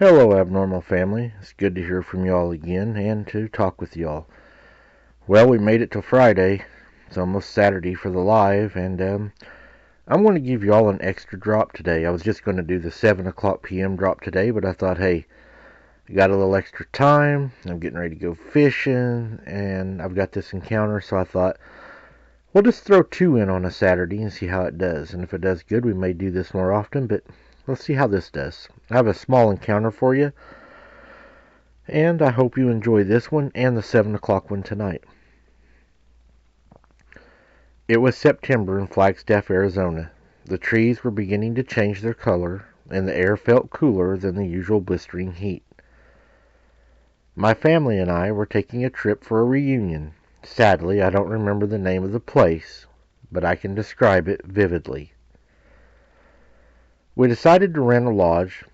Hello, Abnormal Family. It's good to hear from y'all again and to talk with y'all. Well, we made it till Friday. It's almost Saturday for the live, and I'm going to give y'all an extra drop today. I was just going to do the 7 o'clock p.m. drop today, but I thought, hey, I got a little extra time. I'm getting ready to go fishing, and I've got this encounter, so I thought, we'll just throw 2 in on a Saturday and see how it does. And if it does good, we may do this more often, but let's see how this does. I have a small encounter for you. And I hope you enjoy this one and the 7 o'clock one tonight. It was September in Flagstaff, Arizona. The trees were beginning to change their color, and the air felt cooler than the usual blistering heat. My family and I were taking a trip for a reunion. Sadly, I don't remember the name of the place, but I can describe it vividly. We decided to rent a lodge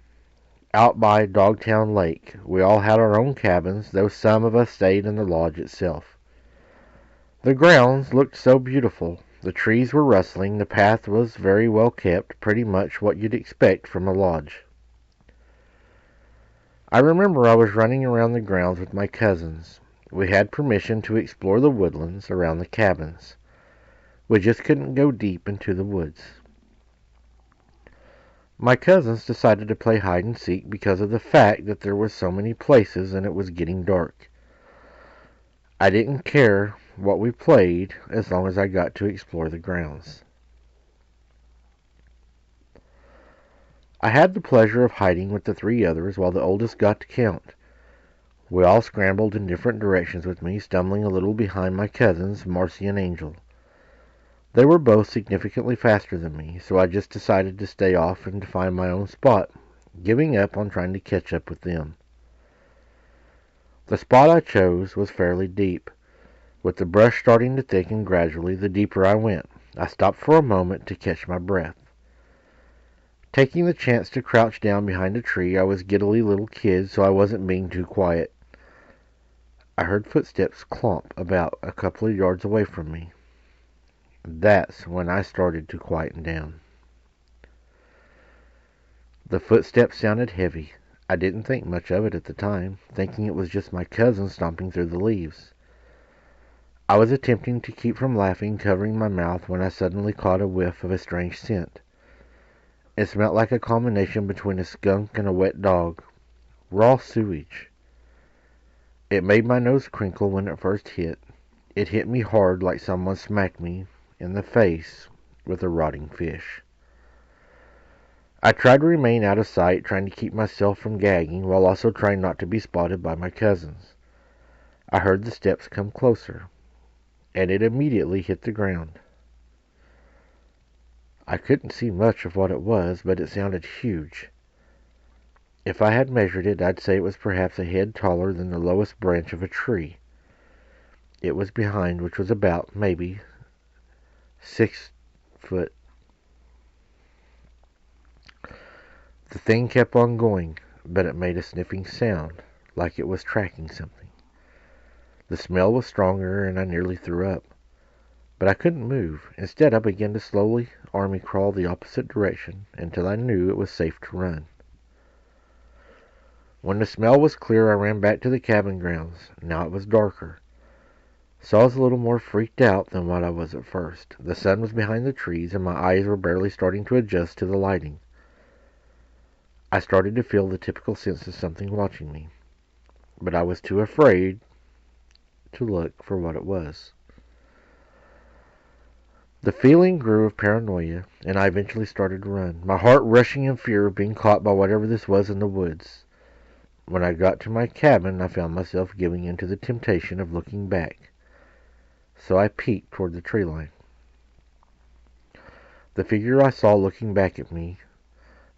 out by Dogtown Lake. We all had our own cabins, though some of us stayed in the lodge itself. The grounds looked so beautiful. The trees were rustling, the path was very well kept, pretty much what you'd expect from a lodge. I remember I was running around the grounds with my cousins. We had permission to explore the woodlands around the cabins. We just couldn't go deep into the woods. My cousins decided to play hide and seek because of the fact that there were so many places and it was getting dark. I didn't care what we played as long as I got to explore the grounds. I had the pleasure of hiding with the 3 others while the oldest got to count. We all scrambled in different directions with me, stumbling a little behind my cousins, Marcy and Angel. They were both significantly faster than me, so I just decided to stay off and to find my own spot, giving up on trying to catch up with them. The spot I chose was fairly deep. With the brush starting to thicken gradually, the deeper I went. I stopped for a moment to catch my breath. Taking the chance to crouch down behind a tree, I was giddily little kid, so I wasn't being too quiet. I heard footsteps clomp about a couple of yards away from me. That's when I started to quieten down. The footsteps sounded heavy. I didn't think much of it at the time, thinking it was just my cousin stomping through the leaves. I was attempting to keep from laughing, covering my mouth, when I suddenly caught a whiff of a strange scent. It smelled like a combination between a skunk and a wet dog. Raw sewage. It made my nose crinkle when it first hit. It hit me hard, like someone smacked me in the face with a rotting fish. I tried to remain out of sight, trying to keep myself from gagging, while also trying not to be spotted by my cousins. I heard the steps come closer, and it immediately hit the ground. I couldn't see much of what it was, but it sounded huge. If I had measured it, I'd say it was perhaps a head taller than the lowest branch of a tree. It was behind, which was about, maybe, 6 foot. The thing kept on going, but it made a sniffing sound, like it was tracking something. The smell was stronger, and I nearly threw up. But I couldn't move. Instead, I began to slowly army crawl the opposite direction until I knew it was safe to run. When the smell was clear, I ran back to the cabin grounds. Now it was darker. So I was a little more freaked out than what I was at first. The sun was behind the trees, and my eyes were barely starting to adjust to the lighting. I started to feel the typical sense of something watching me, but I was too afraid to look for what it was. The feeling grew of paranoia, and I eventually started to run, my heart rushing in fear of being caught by whatever this was in the woods. When I got to my cabin, I found myself giving in to the temptation of looking back, so I peeked toward the tree line. The figure I saw looking back at me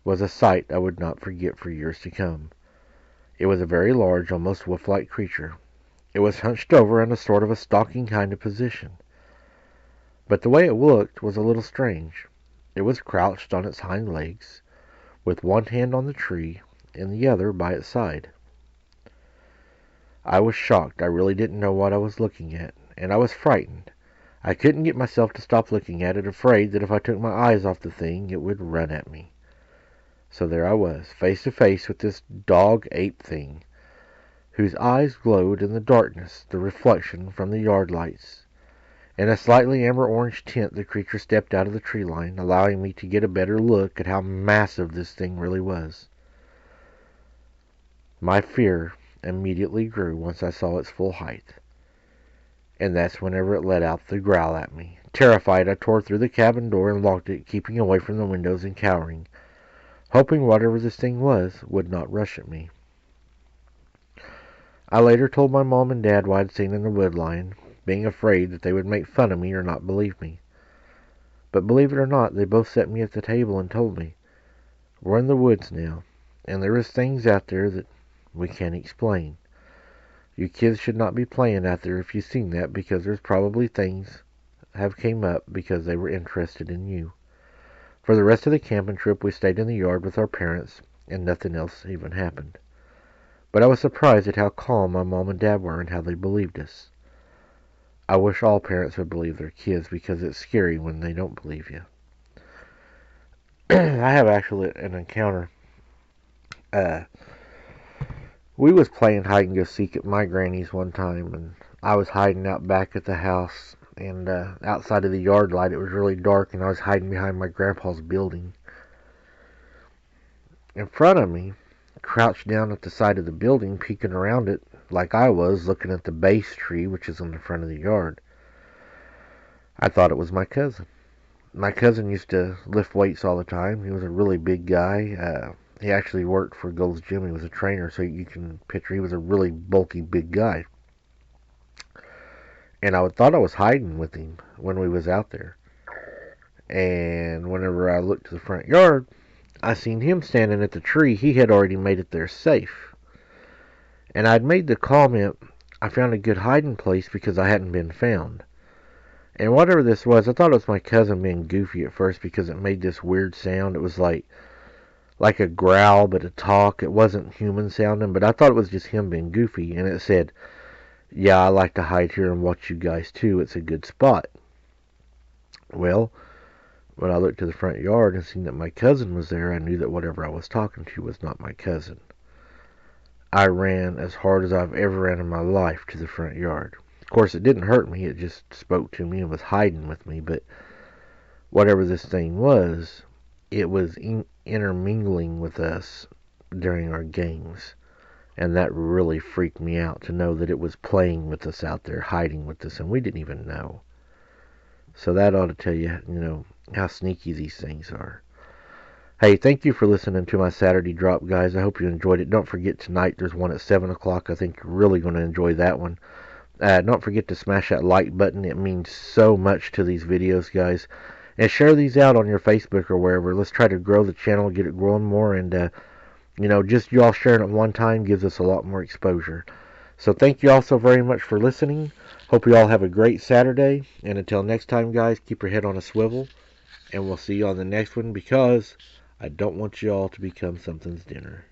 was a sight I would not forget for years to come. It was a very large, almost wolf-like creature. It was hunched over in a sort of a stalking kind of position. But the way it looked was a little strange. It was crouched on its hind legs, with one hand on the tree and the other by its side. I was shocked. I really didn't know what I was looking at, and I was frightened. I couldn't get myself to stop looking at it, afraid that if I took my eyes off the thing, it would run at me. So there I was, face to face with this dog-ape thing, whose eyes glowed in the darkness, the reflection from the yard lights. In a slightly amber-orange tint, the creature stepped out of the tree line, allowing me to get a better look at how massive this thing really was. My fear immediately grew once I saw its full height, and that's whenever it let out the growl at me. Terrified, I tore through the cabin door and locked it, keeping away from the windows and cowering, hoping whatever this thing was would not rush at me. I later told my mom and dad what I'd seen in the woodline, being afraid that they would make fun of me or not believe me. But believe it or not, they both set me at the table and told me, "We're in the woods now, and there is things out there that we can't explain. You kids should not be playing out there if you've seen that, because there's probably things have came up because they were interested in you." For the rest of the camping trip, we stayed in the yard with our parents, and nothing else even happened. But I was surprised at how calm my mom and dad were and how they believed us. I wish all parents would believe their kids, because it's scary when they don't believe you. I have actually an encounter. We was playing hide and go seek at my granny's one time, and I was hiding out back at the house, and outside of the yard light it was really dark, and I was hiding behind my grandpa's building. In front of me, crouched down at the side of the building, peeking around it like I was, looking at the base tree which is in the front of the yard, I thought it was my cousin. My cousin used to lift weights all the time. He was a really big guy. He actually worked for Gold's Gym. He was a trainer, so you can picture he was a really bulky, big guy. And I thought I was hiding with him when we was out there. And whenever I looked to the front yard, I seen him standing at the tree. He had already made it there safe. And I'd made the comment, I found a good hiding place because I hadn't been found. And whatever this was, I thought it was my cousin being goofy at first because it made this weird sound. It was like a growl, but a talk. It wasn't human sounding, but I thought it was just him being goofy. And it said, "Yeah, I like to hide here and watch you guys too. It's a good spot." Well, when I looked to the front yard and seen that my cousin was there, I knew that whatever I was talking to was not my cousin. I ran as hard as I've ever ran in my life to the front yard. Of course, it didn't hurt me. It just spoke to me and was hiding with me. But whatever this thing was, it was intermingling with us during our games. And that really freaked me out, to know that it was playing with us out there, hiding with us, and we didn't even know. So that ought to tell you, how sneaky these things are. Hey, thank you for listening to my Saturday drop, guys. I hope you enjoyed it. Don't forget, tonight there's one at 7 o'clock. I think you're really going to enjoy that one. Don't forget to smash that like button. It means so much to these videos, guys. And share these out on your Facebook or wherever. Let's try to grow the channel, get it growing more, and just you all sharing it one time gives us a lot more exposure. So thank you all so very much for listening. Hope you all have a great Saturday. And until next time, guys, keep your head on a swivel. And we'll see you on the next one, because I don't want you all to become something's dinner.